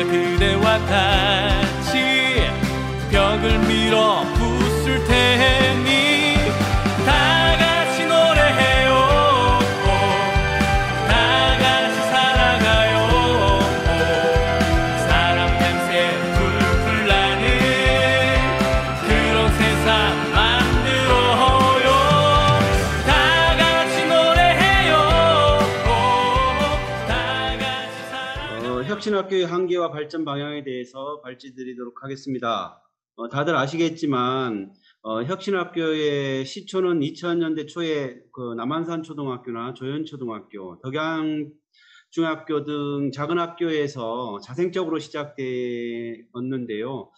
그대와 같이 벽을 밀어 부술 테니 다 같이 노래해요. 다 같이 살아가요. 사랑 냄새 풀풀 나는 그런 세상 만들어요. 다 같이 노래해요. 다 같이 살아가요. 혁신학교의 한계와 발전 방향에 대해서 발제드리도록 하겠습니다. 다들 아시겠지만 혁신학교의 시초는 2000년대 초에 그 남한산 초등학교나 조연초등학교, 덕양중학교 등 작은 학교에서 자생적으로 시작되었는데요.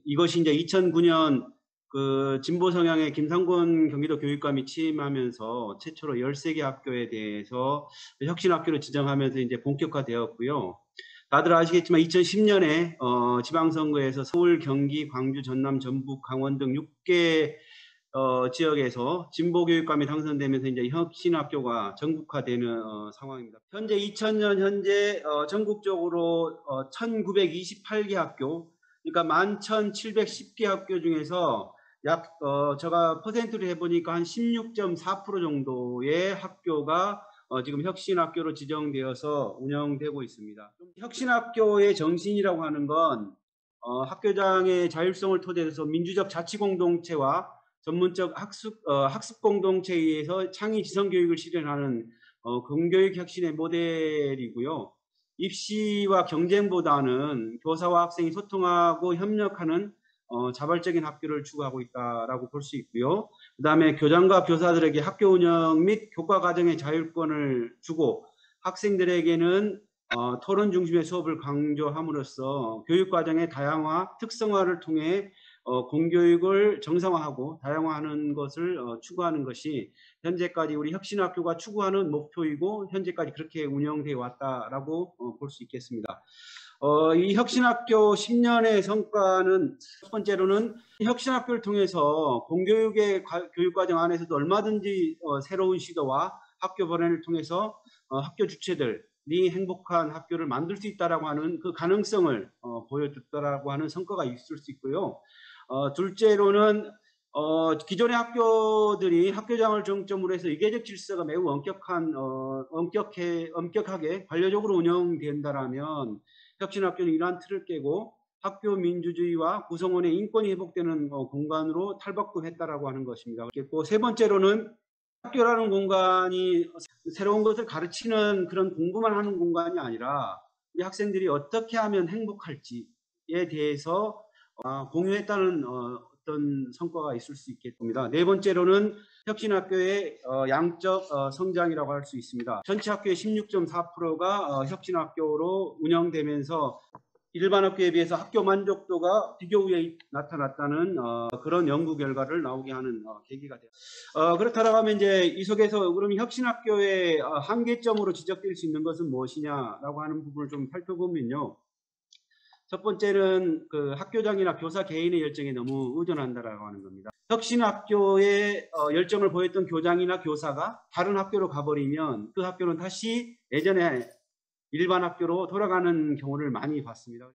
이것이 이제 2009년 그 진보 성향의 김상곤 경기도 교육감이 취임하면서 최초로 13개 학교에 대해서 혁신학교로 지정하면서 이제 본격화되었고요. 다들 아시겠지만 2010년에 지방선거에서 서울, 경기, 광주, 전남, 전북, 강원 등 6개 지역에서 진보교육감이 당선되면서 이제 혁신학교가 전국화되는 상황입니다. 현재 2000년 현재 전국적으로 1928개 학교, 그러니까 11,710개 학교 중에서 약 제가 퍼센트를 해보니까 한 16.4% 정도의 학교가 지금 혁신학교로 지정되어서 운영되고 있습니다. 혁신학교의 정신이라고 하는 건 학교장의 자율성을 토대로 해서 민주적 자치공동체와 전문적 학습공동체에 의해서 창의 지성교육을 실현하는 공교육 혁신의 모델이고요. 입시와 경쟁보다는 교사와 학생이 소통하고 협력하는 자발적인 학교를 추구하고 있다라고 볼 수 있고요. 그 다음에 교장과 교사들에게 학교 운영 및 교과 과정의 자율권을 주고 학생들에게는 토론 중심의 수업을 강조함으로써 교육 과정의 다양화, 특성화를 통해 공교육을 정상화하고 다양화하는 것을 추구하는 것이 현재까지 우리 혁신학교가 추구하는 목표이고 현재까지 그렇게 운영되어 왔다라고 볼 수 있겠습니다. 이 혁신학교 10년의 성과는 첫 번째로는 혁신학교를 통해서 공교육의 교육과정 안에서도 얼마든지 새로운 시도와 학교 번외를 통해서 학교 주체들이 행복한 학교를 만들 수 있다라고 하는 그 가능성을 보여줬다라고 하는 성과가 있을 수 있고요. 둘째로는 기존의 학교들이 학교장을 중점으로 해서 이계적 질서가 매우 엄격하게 관료적으로 운영된다라면 혁신학교는 이러한 틀을 깨고 학교 민주주의와 구성원의 인권이 회복되는 공간으로 탈바꿈했다라고 하는 것입니다. 그리고 세 번째로는 학교라는 공간이 새로운 것을 가르치는 그런 공부만 하는 공간이 아니라 우리 학생들이 어떻게 하면 행복할지에 대해서 공유했다는 어떤 성과가 있을 수 있겠습니다. 네 번째로는 혁신학교의 양적 성장이라고 할 수 있습니다. 전체 학교의 16.4%가 혁신학교로 운영되면서 일반 학교에 비해서 학교 만족도가 비교 우위에 나타났다는 그런 연구 결과를 나오게 하는 계기가 되었습니다. 그렇다고 하면 이제 이 속에서 그럼 혁신학교의 한계점으로 지적될 수 있는 것은 무엇이냐라고 하는 부분을 좀 살펴보면요. 첫 번째는 그 학교장이나 교사 개인의 열정에 너무 의존한다라고 하는 겁니다. 혁신학교에 열정을 보였던 교장이나 교사가 다른 학교로 가버리면 그 학교는 다시 예전에 일반 학교로 돌아가는 경우를 많이 봤습니다.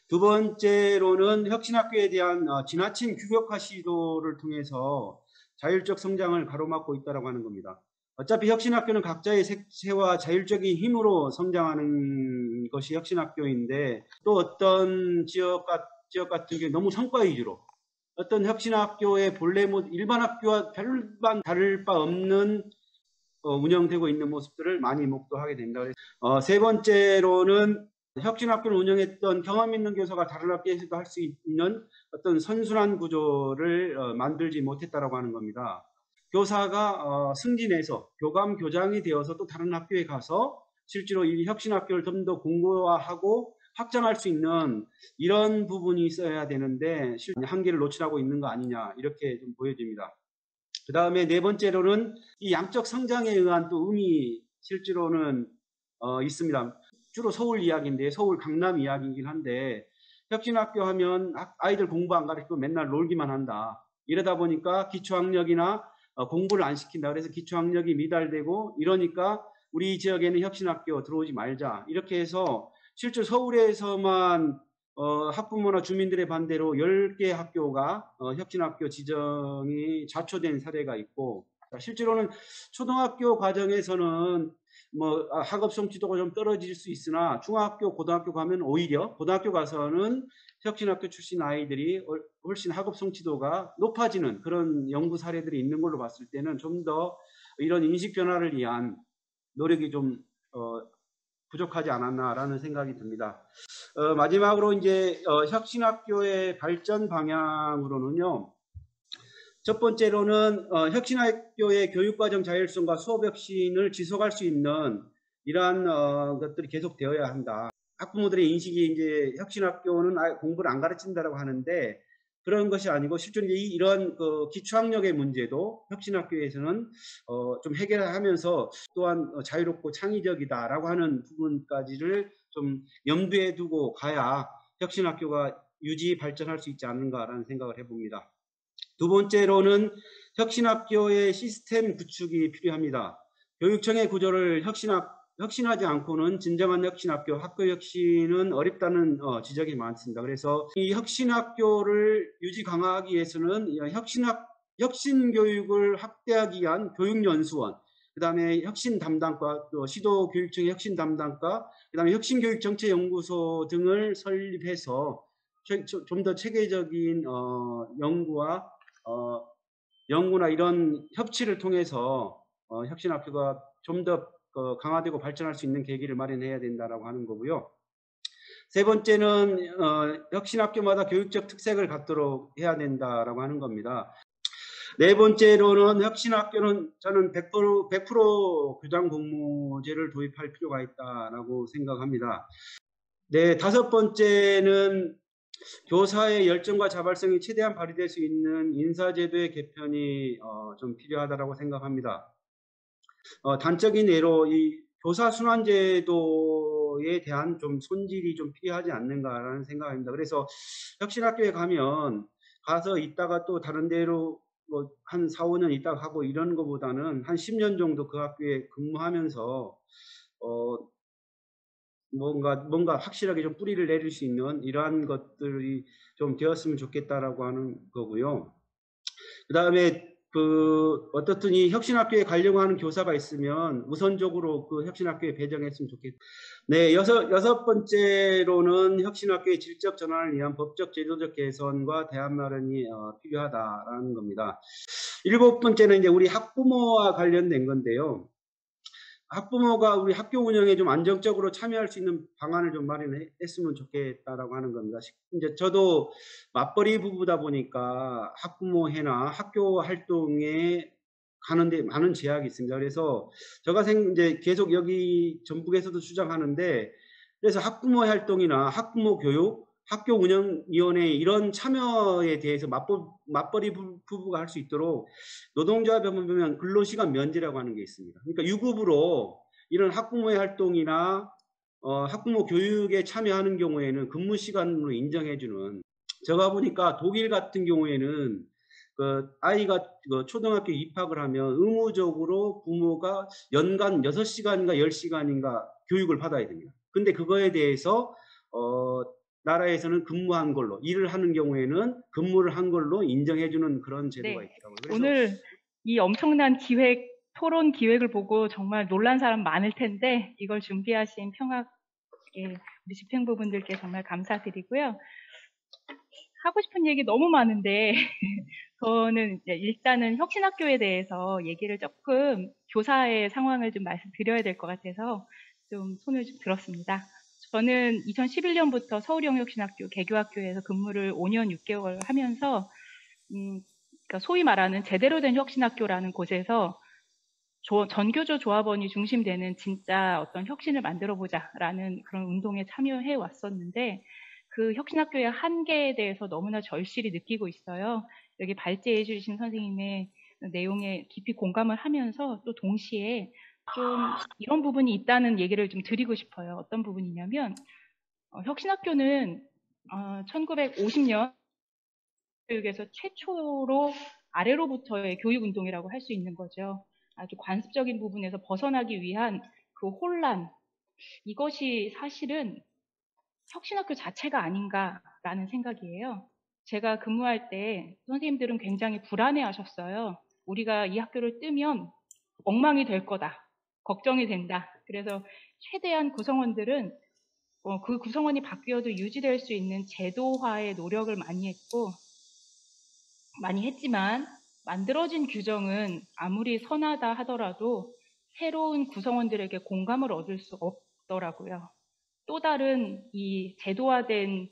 두 번째로는 혁신학교에 대한 지나친 규격화 시도를 통해서 자율적 성장을 가로막고 있다고 하는 겁니다. 어차피 혁신학교는 각자의 색채와 자율적인 힘으로 성장하는 것이 혁신학교인데 또 어떤 지역 같은 경우 너무 성과 위주로 어떤 혁신학교의 본래 일반 학교와 별반 다를 바 없는 운영되고 있는 모습들을 많이 목도하게 된다. 세 번째로는 혁신학교를 운영했던 경험 있는 교사가 다른 학교에서도 할 수 있는 어떤 선순환 구조를 만들지 못했다라고 하는 겁니다. 교사가 승진해서 교감 교장이 되어서 또 다른 학교에 가서 실제로 이 혁신학교를 좀 더 공고화하고 확장할 수 있는 이런 부분이 있어야 되는데 한계를 노출하고 있는 거 아니냐 이렇게 좀 보여집니다. 그 다음에 네 번째로는 이 양적 성장에 의한 또 의미 실제로는 있습니다. 주로 서울 이야기인데 서울 강남 이야기이긴 한데 혁신학교 하면 아이들 공부 안 가르치고 맨날 놀기만 한다. 이러다 보니까 기초학력이나 공부를 안 시킨다. 그래서 기초학력이 미달되고 이러니까 우리 지역에는 혁신학교 들어오지 말자. 이렇게 해서 실제 서울에서만 학부모나 주민들의 반대로 10개 학교가 혁신학교 지정이 좌초된 사례가 있고, 실제로는 초등학교 과정에서는 학업 성취도가 좀 떨어질 수 있으나 중학교, 고등학교 가면 오히려 고등학교 가서는 혁신학교 출신 아이들이 훨씬 학업 성취도가 높아지는 그런 연구 사례들이 있는 걸로 봤을 때는 좀 더 이런 인식 변화를 위한 노력이 좀 부족하지 않았나라는 생각이 듭니다. 마지막으로 이제 혁신학교의 발전 방향으로는요. 첫 번째로는 혁신학교의 교육과정 자율성과 수업 혁신을 지속할 수 있는 이러한 것들이 계속 되어야 한다. 학부모들의 인식이 이제 혁신학교는 공부를 안 가르친다라고 하는데 그런 것이 아니고 실제로 이런 기초학력의 문제도 혁신학교에서는 좀 해결하면서 또한 자유롭고 창의적이다라고 하는 부분까지를 좀 염두에 두고 가야 혁신학교가 유지 발전할 수 있지 않는가라는 생각을 해봅니다. 두 번째로는 혁신학교의 시스템 구축이 필요합니다. 교육청의 구조를 혁신하지 않고는 진정한 혁신학교, 학교 혁신은 어렵다는 지적이 많습니다. 그래서 이 혁신학교를 유지 강화하기 위해서는 혁신교육을 확대하기 위한 교육연수원, 그 다음에 혁신 담당과, 또 시도교육청의 혁신 담당과, 그 다음에 혁신교육정책연구소 등을 설립해서 좀 더 체계적인 연구나 이런 협치를 통해서 혁신학교가 좀 더 강화되고 발전할 수 있는 계기를 마련해야 된다라고 하는 거고요. 세 번째는 혁신학교마다 교육적 특색을 갖도록 해야 된다라고 하는 겁니다. 네 번째로는 혁신학교는 저는 100% 교장 공모제를 도입할 필요가 있다라고 생각합니다. 네, 다섯 번째는 교사의 열정과 자발성이 최대한 발휘될 수 있는 인사제도의 개편이 좀 필요하다고 생각합니다. 단적인 예로 이 교사 순환제도에 대한 좀 손질이 좀 필요하지 않는가라는 생각입니다. 그래서 혁신학교에 가서 있다가 또 다른 데로 한 4, 5년 있다가 하고 이런 것보다는 한 10년 정도 그 학교에 근무하면서 뭔가 확실하게 좀 뿌리를 내릴 수 있는 이러한 것들이 좀 되었으면 좋겠다라고 하는 거고요. 그 다음에 어떻든 이 혁신학교에 가려고 하는 교사가 있으면 우선적으로 그 혁신학교에 배정했으면 좋겠다. 네, 여섯 번째로는 혁신학교의 질적 전환을 위한 법적 제도적 개선과 대안 마련이 필요하다라는 겁니다. 일곱 번째는 이제 우리 학부모와 관련된 건데요. 학부모가 우리 학교 운영에 좀 안정적으로 참여할 수 있는 방안을 좀 마련했으면 좋겠다라고 하는 겁니다. 이제 저도 맞벌이 부부다 보니까 학부모회나 학교 활동에 가는데 많은 제약이 있습니다. 그래서 제가 이제 계속 여기 전북에서도 주장하는데, 그래서 학부모 활동이나 학부모 교육, 학교 운영위원회 이런 참여에 대해서 맞벌이 부부가 할 수 있도록 노동조합에 보면 근로시간 면제라고 하는 게 있습니다. 그러니까 유급으로 이런 학부모의 활동이나 학부모 교육에 참여하는 경우에는 근무 시간으로 인정해주는, 제가 보니까 독일 같은 경우에는 아이가 초등학교 입학을 하면 의무적으로 부모가 연간 6시간인가 10시간인가 교육을 받아야 됩니다. 근데 그거에 대해서 나라에서는 근무한 걸로, 일을 하는 경우에는 근무를 한 걸로 인정해주는 그런 제도가 있더라고요. 그래서 오늘 이 엄청난 토론 기획을 보고 정말 놀란 사람 많을 텐데 이걸 준비하신 우리 집행부분들께 정말 감사드리고요. 하고 싶은 얘기 너무 많은데 저는 이제 일단은 혁신학교에 대해서 얘기를 조금 교사의 상황을 좀 말씀드려야 될 것 같아서 좀 손을 좀 들었습니다. 저는 2011년부터 서울영혁신학교 개교학교에서 근무를 5년 6개월 하면서 그러니까 소위 말하는 제대로 된 혁신학교라는 곳에서 전교조 조합원이 중심되는 진짜 어떤 혁신을 만들어보자라는 그런 운동에 참여해 왔었는데 그 혁신학교의 한계에 대해서 너무나 절실히 느끼고 있어요. 여기 발제해 주신 선생님의 내용에 깊이 공감을 하면서 또 동시에 좀 이런 부분이 있다는 얘기를 좀 드리고 싶어요. 어떤 부분이냐면 혁신학교는 1950년 교육에서 최초로 아래로부터의 교육운동이라고 할 수 있는 거죠. 아주 관습적인 부분에서 벗어나기 위한 그 혼란, 이것이 사실은 혁신학교 자체가 아닌가라는 생각이에요. 제가 근무할 때 선생님들은 굉장히 불안해하셨어요. 우리가 이 학교를 뜨면 엉망이 될 거다. 걱정이 된다. 그래서 최대한 구성원들은 그 구성원이 바뀌어도 유지될 수 있는 제도화의 노력을 많이 했지만 만들어진 규정은 아무리 선하다 하더라도 새로운 구성원들에게 공감을 얻을 수 없더라고요. 또 다른 이 제도화된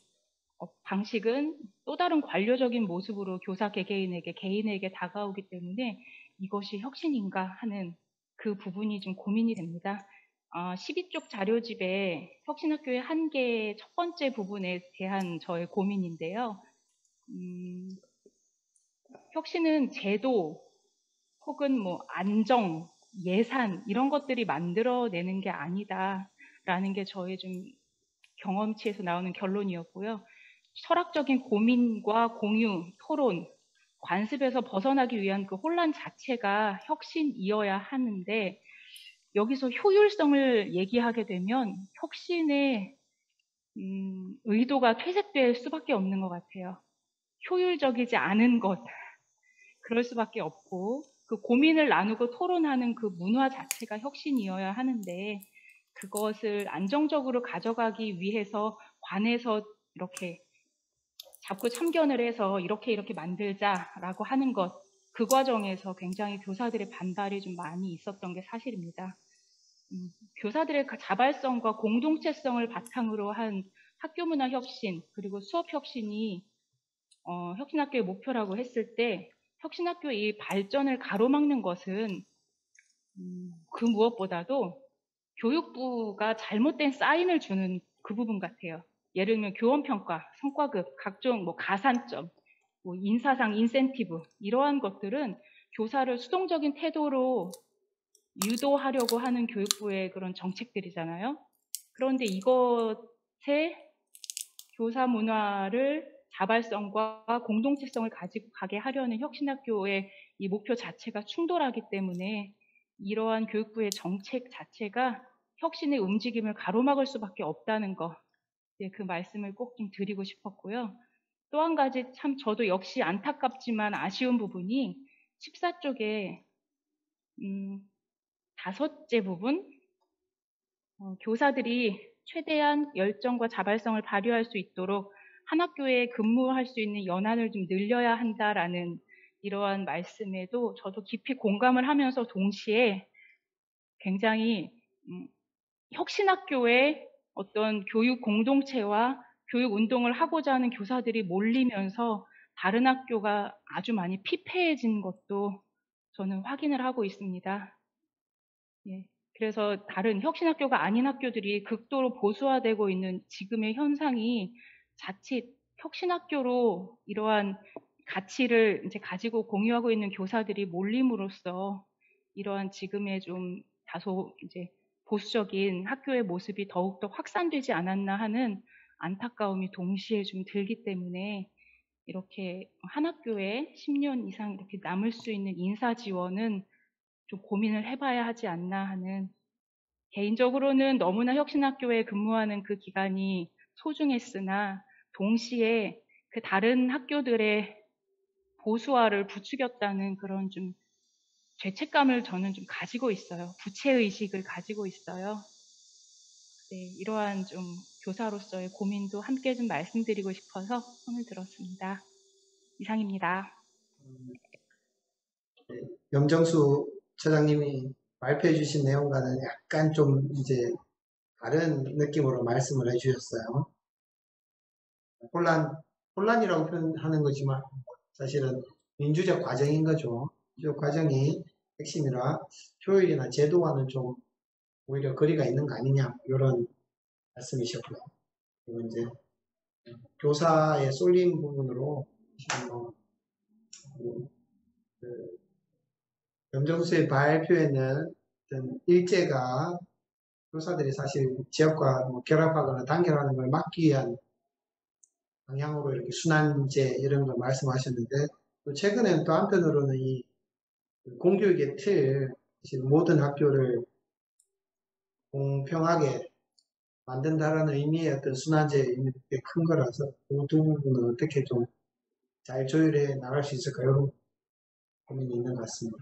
방식은 또 다른 관료적인 모습으로 교사 개개인에게 다가오기 때문에 이것이 혁신인가 하는 그 부분이 좀 고민이 됩니다. 12쪽 자료집에 혁신학교의 한계의 첫 번째 부분에 대한 저의 고민인데요. 혁신은 제도 혹은 뭐 안정, 예산 이런 것들이 만들어내는 게 아니다라는 게 저의 좀 경험치에서 나오는 결론이었고요. 철학적인 고민과 공유, 토론, 관습에서 벗어나기 위한 그 혼란 자체가 혁신이어야 하는데 여기서 효율성을 얘기하게 되면 혁신의 의도가 퇴색될 수밖에 없는 것 같아요. 효율적이지 않은 것, 그럴 수밖에 없고 그 고민을 나누고 토론하는 그 문화 자체가 혁신이어야 하는데 그것을 안정적으로 가져가기 위해서 관에서 이렇게 자꾸 참견을 해서 이렇게 만들자라고 하는 것, 그 과정에서 굉장히 교사들의 반발이 좀 많이 있었던 게 사실입니다. 교사들의 자발성과 공동체성을 바탕으로 한 학교 문화 혁신 그리고 수업 혁신이 혁신학교의 목표라고 했을 때 혁신학교의 이 발전을 가로막는 것은 그 무엇보다도 교육부가 잘못된 사인을 주는 그 부분 같아요. 예를 들면 교원평가, 성과급, 각종 뭐 가산점, 뭐 인사상, 인센티브 이러한 것들은 교사를 수동적인 태도로 유도하려고 하는 교육부의 그런 정책들이잖아요. 그런데 이것에 교사 문화를 자발성과 공동체성을 가지고 가게 하려는 혁신학교의 이 목표 자체가 충돌하기 때문에 이러한 교육부의 정책 자체가 혁신의 움직임을 가로막을 수밖에 없다는 거, 그 말씀을 꼭 좀 드리고 싶었고요. 또 한 가지 참 저도 역시 안타깝지만 아쉬운 부분이 14쪽에 5째 부분 교사들이 최대한 열정과 자발성을 발휘할 수 있도록 한 학교에 근무할 수 있는 연한을 좀 늘려야 한다라는 이러한 말씀에도 저도 깊이 공감을 하면서 동시에 굉장히 혁신학교의 어떤 교육 공동체와 교육 운동을 하고자 하는 교사들이 몰리면서 다른 학교가 아주 많이 피폐해진 것도 저는 확인을 하고 있습니다. 예. 그래서 다른 혁신학교가 아닌 학교들이 극도로 보수화되고 있는 지금의 현상이 자칫 혁신학교로 이러한 가치를 이제 가지고 공유하고 있는 교사들이 몰림으로써 이러한 지금의 좀 다소 이제 보수적인 학교의 모습이 더욱더 확산되지 않았나 하는 안타까움이 동시에 좀 들기 때문에 이렇게 한 학교에 10년 이상 이렇게 남을 수 있는 인사 지원은 좀 고민을 해봐야 하지 않나 하는, 개인적으로는 너무나 혁신학교에 근무하는 그 기간이 소중했으나 동시에 그 다른 학교들의 보수화를 부추겼다는 그런 좀 죄책감을 저는 좀 가지고 있어요. 부채의식을 가지고 있어요. 네, 이러한 좀 교사로서의 고민도 함께 좀 말씀드리고 싶어서 손을 들었습니다. 이상입니다. 염정수 처장님이 발표해 주신 내용과는 약간 좀 이제 다른 느낌으로 말씀을 해 주셨어요. 혼란이라고 표현하는 거지만 사실은 민주적 과정인 거죠. 이 과정이 핵심이라 효율이나 제도와는 좀 오히려 거리가 있는 거 아니냐 이런 말씀이셨고요. 그리고 이제 교사의 쏠림 부분으로 염정수의 발표에는 일제가 교사들이 사실 지역과 결합하거나 단결하는 걸 막기 위한 방향으로 이렇게 순환제 이런 걸 말씀하셨는데, 또 최근에는 또 한편으로는 이 공교육의 틀, 모든 학교를 공평하게 만든다라는 의미의 어떤 순환제 의미가 꽤 큰 거라서 그 두 부분은 어떻게 좀 잘 조율해 나갈 수 있을까요? 고민이 있는 것 같습니다.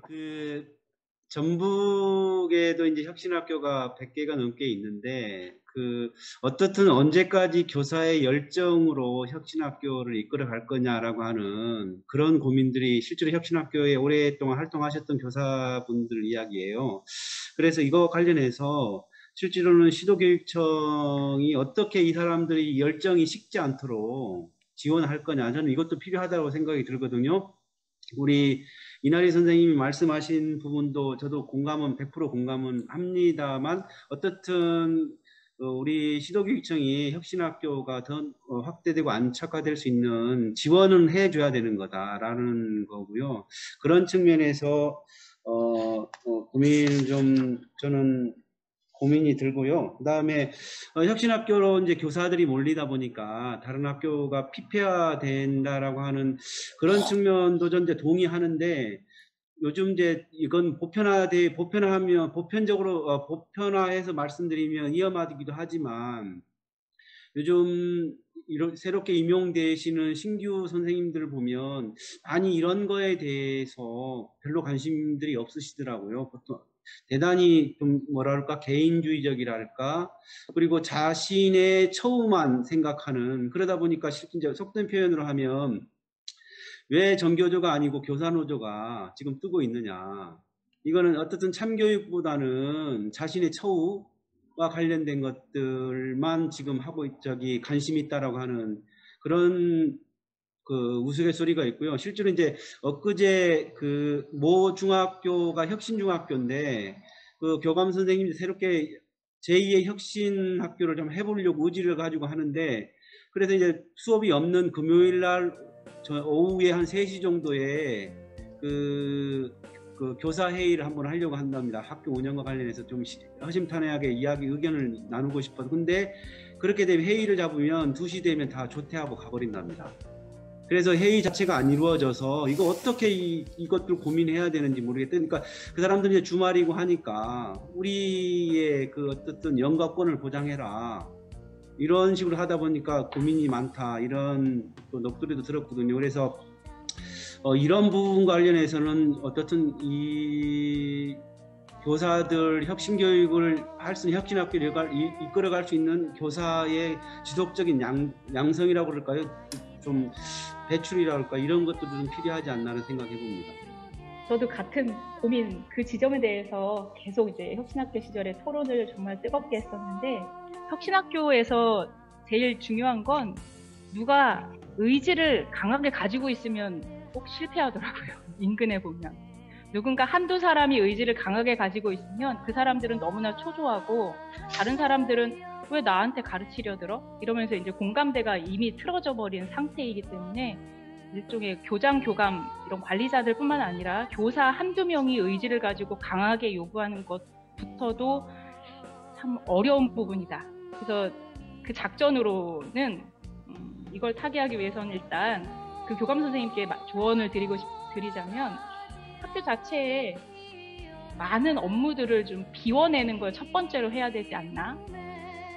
전북에도 이제 혁신학교가 100개가 넘게 있는데, 어떻든 언제까지 교사의 열정으로 혁신학교를 이끌어 갈 거냐라고 하는 그런 고민들이 실제로 혁신학교에 오랫동안 활동하셨던 교사분들 이야기예요. 그래서 이거 관련해서 실제로는 시도교육청이 어떻게 이 사람들이 열정이 식지 않도록 지원할 거냐, 저는 이것도 필요하다고 생각이 들거든요. 우리 이나리 선생님이 말씀하신 부분도 저도 100% 공감은 합니다만, 어떻든 우리 시도교육청이 혁신학교가 더 확대되고 안착화될 수 있는 지원은 해줘야 되는 거다라는 거고요. 그런 측면에서 고민을 좀 저는 고민이 들고요. 그 다음에 혁신학교로 이제 교사들이 몰리다 보니까 다른 학교가 피폐화된다라고 하는 그런 측면도 전 이제 동의하는데, 요즘 이제 이건 보편화해서 말씀드리면 위험하기도 하지만, 요즘 새롭게 임용되시는 신규 선생님들을 보면 많이 이런 거에 대해서 별로 관심들이 없으시더라고요. 보통 대단히 좀 뭐랄까 개인주의적이랄까, 그리고 자신의 처우만 생각하는, 그러다 보니까 이제 속된 표현으로 하면 왜 전교조가 아니고 교사노조가 지금 뜨고 있느냐, 이거는 어떻든 참교육보다는 자신의 처우와 관련된 것들만 지금 관심이 있다라고 하는 그런 우스갯소리가 있고요. 실제로 이제 엊그제 모 중학교가 혁신중학교인데, 교감 선생님이 새롭게 제2의 혁신학교를 좀 해보려고 의지를 가지고 하는데, 그래서 이제 수업이 없는 금요일 날 오후에 한 3시 정도에 교사 회의를 한번 하려고 한답니다. 학교 운영과 관련해서 좀 허심탄회하게 의견을 나누고 싶어서. 근데 그렇게 되면 회의를 잡으면 2시 되면 다 조퇴하고 가버린답니다. 그래서 회의 자체가 안 이루어져서 이거 어떻게 이것들 고민해야 되는지 모르겠다. 그러니까 그 사람들이 이제 주말이고 하니까 우리의 어떻든 영가권을 보장해라, 이런 식으로 하다 보니까 고민이 많다, 이런 또 녹두리도 들었거든요. 그래서 이런 부분 관련해서는 어떻든 이 교사들 혁신교육을 할 수 있는, 혁신학교를 이끌어갈 수 있는 교사의 지속적인 양성이라고 그럴까요? 좀 배출이라고 할까, 이런 것도 좀 필요하지 않나 하는 생각해 봅니다. 저도 같은 고민, 그 지점에 대해서 계속 이제 혁신학교 시절에 토론을 정말 뜨겁게 했었는데, 혁신학교에서 제일 중요한 건 누가 의지를 강하게 가지고 있으면 꼭 실패하더라고요. 인근에 보면 누군가 한두 사람이 의지를 강하게 가지고 있으면 그 사람들은 너무나 초조하고, 다른 사람들은 왜 나한테 가르치려 들어? 이러면서 이제 공감대가 이미 틀어져 버린 상태이기 때문에, 일종의 교장, 교감 이런 관리자들 뿐만 아니라 교사 한두 명이 의지를 가지고 강하게 요구하는 것부터도 참 어려운 부분이다. 그래서 그 작전으로는 이걸 타개하기 위해서는 일단 그 교감 선생님께 조언을 드리자면, 학교 자체에 많은 업무들을 좀 비워내는 걸 첫 번째로 해야 되지 않나.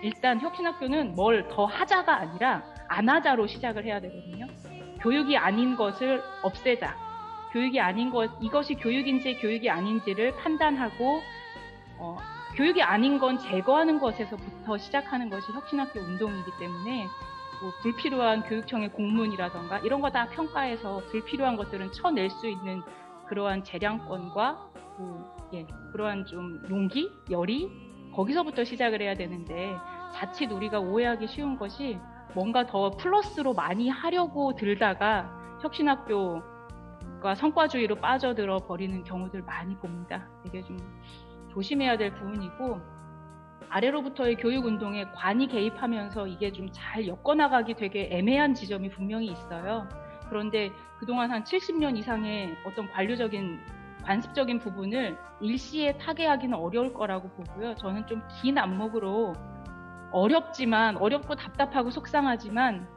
일단 혁신학교는 뭘 더 하자가 아니라 안 하자로 시작을 해야 되거든요. 교육이 아닌 것을 없애자. 교육이 아닌 것, 이것이 교육인지 교육이 아닌지를 판단하고, 교육이 아닌 건 제거하는 것에서부터 시작하는 것이 혁신학교 운동이기 때문에, 불필요한 교육청의 공문이라던가 이런 거 다 평가해서 불필요한 것들은 쳐낼 수 있는 그러한 재량권과 그러한 좀 용기, 열의, 거기서부터 시작을 해야 되는데, 자칫 우리가 오해하기 쉬운 것이 뭔가 더 플러스로 많이 하려고 들다가 혁신학교가 성과주의로 빠져들어 버리는 경우들 많이 봅니다. 되게 좀 조심해야 될 부분이고, 아래로부터의 교육운동에 관이 개입하면서 이게 좀 잘 엮어나가기 되게 애매한 지점이 분명히 있어요. 그런데 그동안 한 70년 이상의 어떤 관습적인 부분을 일시에 타개하기는 어려울 거라고 보고요. 저는 좀 긴 안목으로 어렵고 답답하고 속상하지만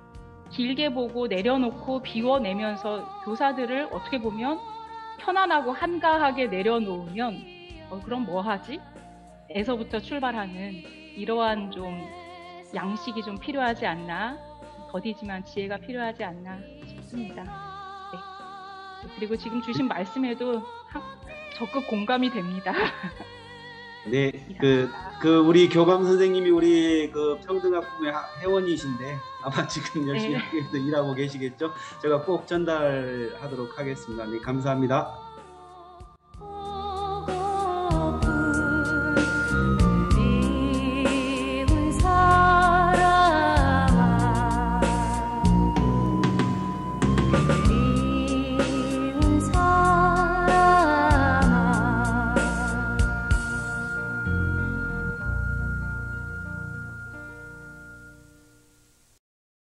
길게 보고 내려놓고 비워내면서 교사들을 어떻게 보면 편안하고 한가하게 내려놓으면 그럼 뭐 하지? 에서부터 출발하는 이러한 좀 양식이 좀 필요하지 않나, 더디지만 지혜가 필요하지 않나 싶습니다. 네. 그리고 지금 주신 말씀에도 적극 공감이 됩니다. 네, 우리 교감 선생님이 우리 평등학부의 회원이신데 아마 지금 열심히 네. 학교에서 일하고 계시겠죠? 제가 꼭 전달하도록 하겠습니다. 네, 감사합니다.